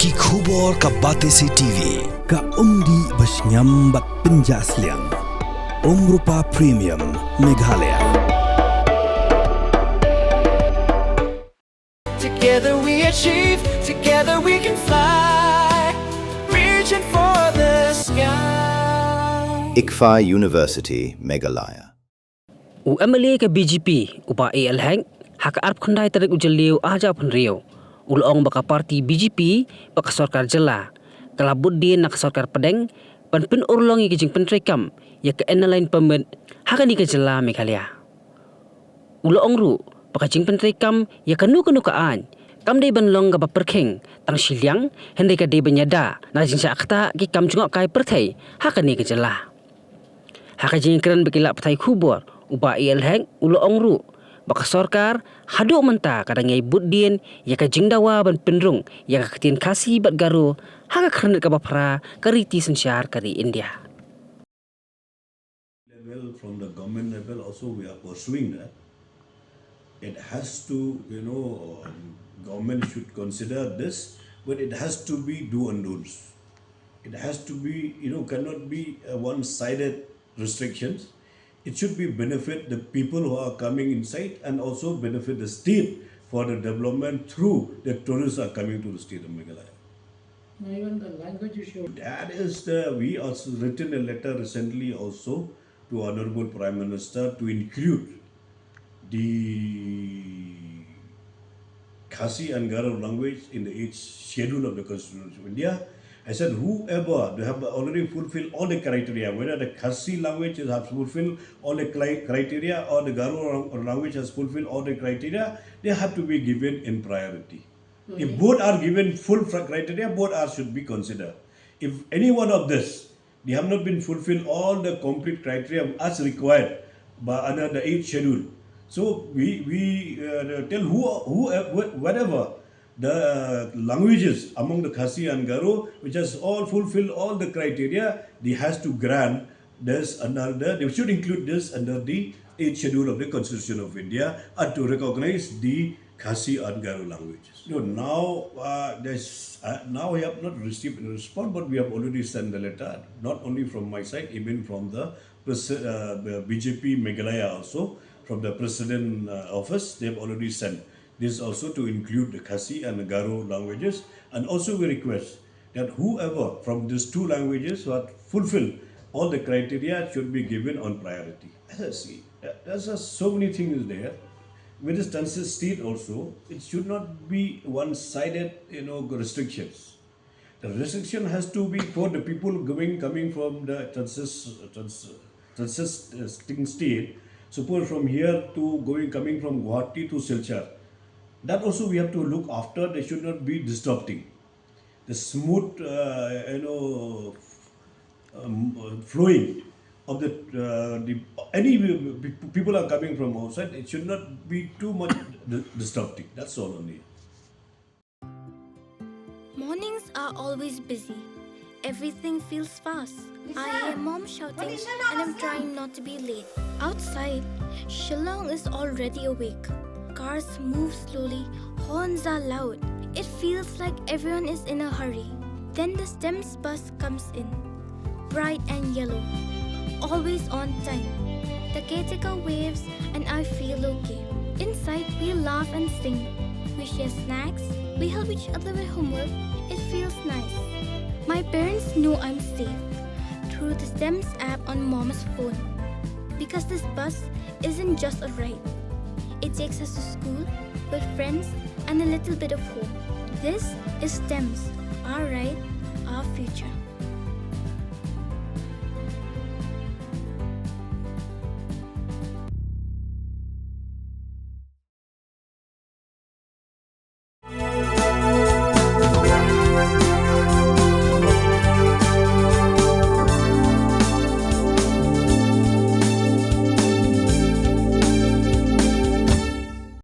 Ki khubor ka bate si TV. Ka umdi basnyam bat penjaslian. Rupa Premium Meghalaya. Together we achieve, together we can fly, reaching for the sky. Ktah University, Meghalaya. Emily ke BJP upa AL hak arp khandai tarik ujaliu aja pun rio. Ulong baka parti BJP baka sarkar jela. Kala Buddien nak sarkar pedeng pan pin urlongi ke jing pentrekam ya ke enalain pemet hakani ke jela Meghalaya. Ulong ru baka jing pentrekam ya kanu kaan kam dei banlong ga perkheng tang siliang hendai ka dei banyada na jing sa Ktah ki kam Jngohkai Pyrthei hakani ke jela. Haka jing keren bekila petai khubor upa AL ulong ru baka sarkar hadu menta kadangai Buddien ya ka jingdawa ban penrung ya ka Ktien Khasi bat Garo haka krenat ka bapra kariti sensyar kari India. Level from the government level also we are pursuing that. It has to, government should consider this, but it has to be do and don'ts. It has to be, cannot be one-sided restrictions. It should be benefit the people who are coming inside and also benefit the state for the development through the tourists are coming to the state of Meghalaya. Even the language issue. That is we also written a letter recently also to Honorable Prime Minister to include the Khasi and Garo language in the 8th schedule of the Constitution of India. I said whoever they have already fulfilled all the criteria, whether the Khasi language has fulfilled all the criteria or the Garo language has fulfilled all the criteria, they have to be given in priority. If both are given full criteria, both are should be considered. If any one of this, they have not been fulfilled all the complete criteria as required by under the 8th schedule. So we tell whatever the languages among the Khasi and Garo, which has all fulfilled all the criteria, they has to grant this they should include this under the 8th schedule of the Constitution of India and to recognize the Khasi and Garo languages. Now now we have not received a response, but we have already sent the letter, not only from my side, even from the BJP Meghalaya also, from the President office, they have already sent this also to include the Khasi and the Garo languages. And also we request that whoever from these two languages who have fulfilled all the criteria should be given on priority. As I see, there's so many things there. With this census state also, it should not be one-sided, restrictions. The restriction has to be for the people coming from the census state. Suppose from here to coming from Guwahati to Silchar. That also we have to look after. They should not be disrupting the smooth, flowing of any people are coming from outside. It should not be too much disrupting. That's all only. Mornings are always busy. Everything feels fast. I hear mom shouting and I'm trying not to be late. Outside, Shillong is already awake. Cars move slowly, horns are loud. It feels like everyone is in a hurry. Then the STEMS bus comes in, bright and yellow, always on time. The caretaker waves and I feel okay. Inside, we laugh and sing. We share snacks, we help each other with homework. It feels nice. My parents know I'm safe through the STEMS app on mom's phone. Because this bus isn't just a ride. It takes us to school with friends and a little bit of hope. This is STEMS, our ride, our future.